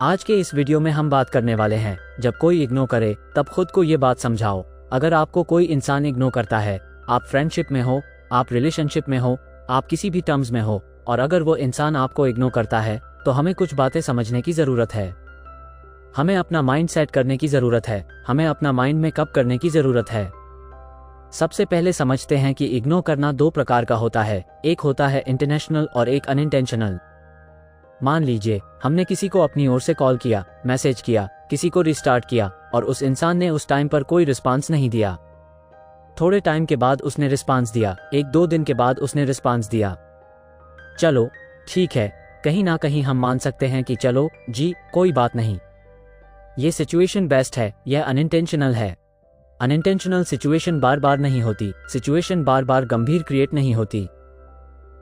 आज के इस वीडियो में हम बात करने वाले हैं, जब कोई इग्नोर करे तब खुद को ये बात समझाओ। अगर आपको कोई इंसान इग्नोर करता है, आप फ्रेंडशिप में हो, आप रिलेशनशिप में हो, आप किसी भी टर्म्स में हो, और अगर वो इंसान आपको इग्नोर करता है तो हमें कुछ बातें समझने की ज़रूरत है। हमें अपना माइंड सेट करने की ज़रूरत है। हमें अपना माइंड में कब करने की ज़रूरत है। सबसे पहले समझते हैं कि इग्नोर करना दो प्रकार का होता है। एक होता है इंटेंशनल और एक अनइंटेंशनल। मान लीजिए हमने किसी को अपनी ओर से कॉल किया, मैसेज किया, किसी को रिस्टार्ट किया और उस इंसान ने उस टाइम पर कोई रिस्पांस नहीं दिया। थोड़े टाइम के बाद उसने रिस्पांस दिया, 1-2 दिन के बाद उसने रिस्पांस दिया। चलो ठीक है, कहीं ना कहीं हम मान सकते हैं कि चलो जी कोई बात नहीं, ये सिचुएशन बेस्ट है, यह अनइंटेंशनल है। अनइंटेंशनल सिचुएशन बार बार नहीं होती, सिचुएशन बार बार गंभीर क्रिएट नहीं होती।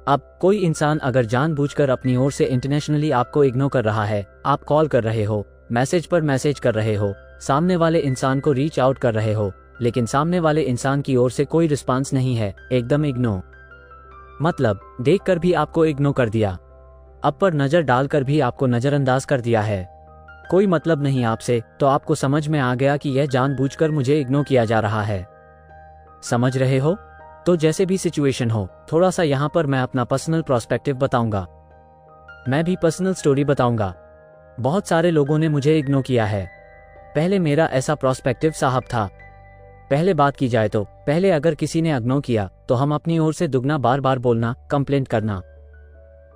अब कोई इंसान अगर जानबूझकर अपनी ओर से इंटरनेशनली आपको इग्नोर कर रहा है, आप कॉल कर रहे हो, मैसेज पर मैसेज कर रहे हो, सामने वाले इंसान को रीच आउट कर रहे हो, लेकिन सामने वाले इंसान की ओर से कोई रिस्पांस नहीं है, एकदम इग्नोर। मतलब देखकर भी आपको इग्नोर कर दिया, अब पर नजर डालकर भी आपको नजरअंदाज कर दिया है, कोई मतलब नहीं आपसे, तो आपको समझ में आ गया कि यह जानबूझकर मुझे इग्नोर किया जा रहा है। समझ रहे हो? तो जैसे भी सिचुएशन हो, थोड़ा सा यहाँ पर मैं अपना पर्सनल पर्सपेक्टिव बताऊंगा, मैं भी पर्सनल स्टोरी बताऊंगा। बहुत सारे लोगों ने मुझे इग्नोर किया है। पहले मेरा ऐसा पर्सपेक्टिव साहब था। पहले बात की जाए तो पहले अगर किसी ने इग्नोर किया तो हम अपनी ओर से दुगना बार बार बोलना, कंप्लेंट करना,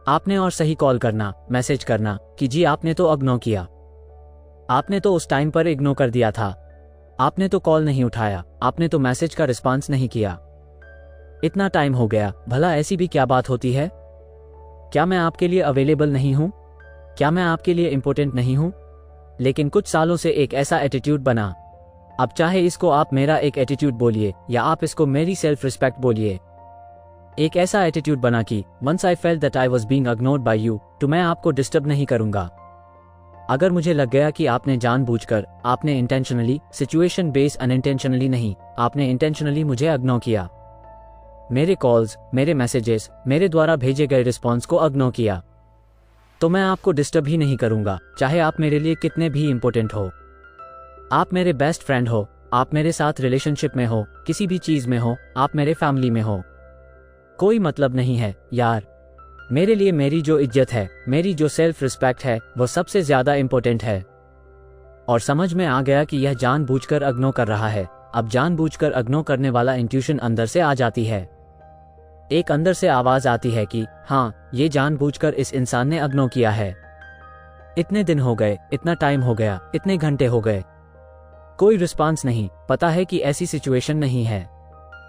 आपने और सही कॉल करना, मैसेज करना कि जी आपने तो इग्नोर किया, आपने तो उस टाइम पर इग्नोर कर दिया था, आपने तो कॉल नहीं उठाया, आपने तो मैसेज का रिस्पांस नहीं किया, इतना टाइम हो गया, भला ऐसी भी क्या बात होती है? क्या मैं आपके लिए अवेलेबल नहीं हूं? क्या मैं आपके लिए इंपॉर्टेंट नहीं हूं? लेकिन कुछ सालों से एक ऐसा एटीट्यूड बना, अब चाहे इसको आप मेरा एक एटीट्यूड बोलिए या आप इसको मेरी सेल्फ रिस्पेक्ट बोलिए, एक ऐसा एटीट्यूड बना कि once I felt that I was being ignored by you, तो मैं आपको डिस्टर्ब नहीं करूंगा। अगर मुझे लग गया कि आपने जानबूझकर, आपने इंटेंशनली, सिचुएशन बेस्ड अनइंटेंशनली नहीं, आपने इंटेंशनली मुझे इग्नोर किया, मेरे कॉल्स, मेरे मैसेजेस, मेरे द्वारा भेजे गए रिस्पॉन्स को इग्नोर किया, तो मैं आपको डिस्टर्ब ही नहीं करूंगा, चाहे आप मेरे लिए कितने भी इंपॉर्टेंट हो। आप मेरे बेस्ट फ्रेंड हो, आप मेरे साथ रिलेशनशिप में हो, किसी भी चीज में हो, आप मेरे फैमिली में हो, कोई मतलब नहीं है यार। मेरे लिए मेरी जो इज्जत है, मेरी जो सेल्फ रिस्पेक्ट है, वो सबसे ज्यादा इंपॉर्टेंट है। और समझ में आ गया कि यह जानबूझकर इग्नोर कर रहा है। अब जानबूझकर इग्नोर करने वाला इंट्यूशन अंदर से आ जाती है, एक अंदर से आवाज आती है कि हाँ, ये जानबूझकर इस इंसान ने इग्नोर किया है। इतने दिन हो गए, इतना टाइम हो गया, इतने घंटे हो गए, कोई रिस्पांस नहीं, पता है कि ऐसी सिचुएशन नहीं है।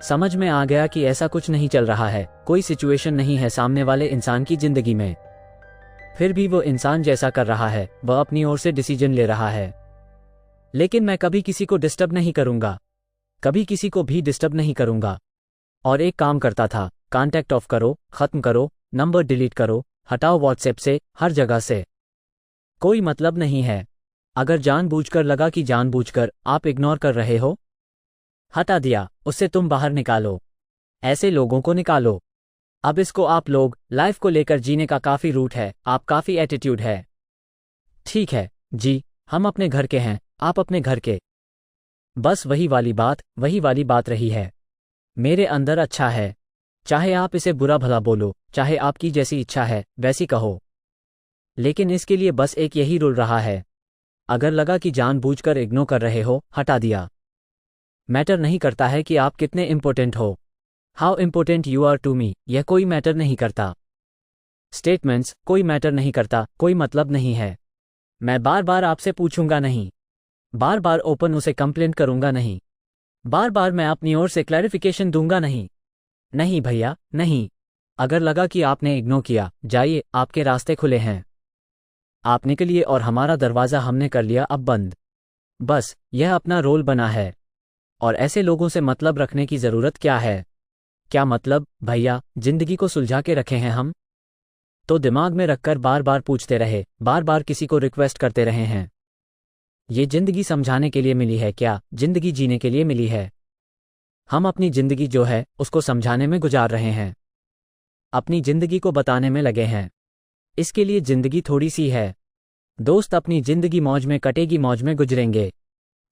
समझ में आ गया कि ऐसा कुछ नहीं चल रहा है, कोई सिचुएशन नहीं है सामने वाले इंसान की जिंदगी में। फिर भी वो इंसान जैसा कर रहा है, वह अपनी ओर से डिसीजन ले रहा है। लेकिन मैं कभी किसी को डिस्टर्ब नहीं करूंगा, कभी किसी को भी डिस्टर्ब नहीं करूंगा। और एक काम करता था, कांटेक्ट ऑफ करो, खत्म करो, नंबर डिलीट करो, हटाओ व्हाट्सएप से, हर जगह से, कोई मतलब नहीं है। अगर जानबूझकर लगा कि जानबूझकर आप इग्नोर कर रहे हो, हटा दिया, उससे तुम बाहर निकालो, ऐसे लोगों को निकालो। अब इसको आप लोग लाइफ को लेकर जीने का काफी रूट है, आप काफी एटीट्यूड है। ठीक है जी, हम अपने घर के हैं, आप अपने घर के, बस वही वाली बात रही है। मेरे अंदर अच्छा है, चाहे आप इसे बुरा भला बोलो, चाहे आपकी जैसी इच्छा है वैसी कहो, लेकिन इसके लिए बस एक यही रूल रहा है, अगर लगा कि जानबूझकर इग्नोर कर रहे हो, हटा दिया। मैटर नहीं करता है कि आप कितने इंपॉर्टेंट हो, how important you are to me, यह कोई मैटर नहीं करता। स्टेटमेंट्स कोई मैटर नहीं करता, कोई मतलब नहीं है। मैं बार बार आपसे पूछूंगा नहीं, बार बार ओपन उसे कंप्लेंट करूंगा नहीं, बार बार मैं अपनी ओर से क्लैरिफिकेशन दूंगा नहीं। नहीं भैया नहीं। अगर लगा कि आपने इग्नोर किया, जाइए, आपके रास्ते खुले हैं, आप निकलिए और हमारा दरवाजा हमने कर लिया अब बंद। बस यह अपना रोल बना है, और ऐसे लोगों से मतलब रखने की जरूरत क्या है? क्या मतलब भैया, जिंदगी को सुलझा के रखे हैं हम, तो दिमाग में रखकर बार बार पूछते रहे, बार बार किसी को रिक्वेस्ट करते रहे हैं। ये जिंदगी समझाने के लिए मिली है क्या? जिंदगी जीने के लिए मिली है। हम अपनी जिंदगी जो है उसको समझाने में गुजार रहे हैं, अपनी जिंदगी को बताने में लगे हैं। इसके लिए जिंदगी थोड़ी सी है, दोस्त अपनी जिंदगी मौज में कटेगी, मौज में गुजरेंगे।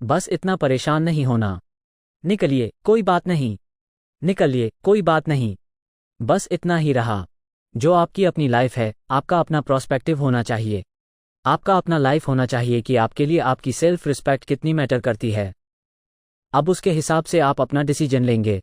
बस इतना परेशान नहीं होना। निकलिए, कोई बात नहीं। निकलिए, कोई बात नहीं। बस इतना ही रहा। जो आपकी अपनी लाइफ है, आपका अपना प्रोस्पेक्टिव होना चाहिए। आपका अपना लाइफ होना चाहिए कि आपके लिए आपकी सेल्फ रिस्पेक्ट कितनी मैटर करती है। अब उसके हिसाब से आप अपना डिसीजन लेंगे।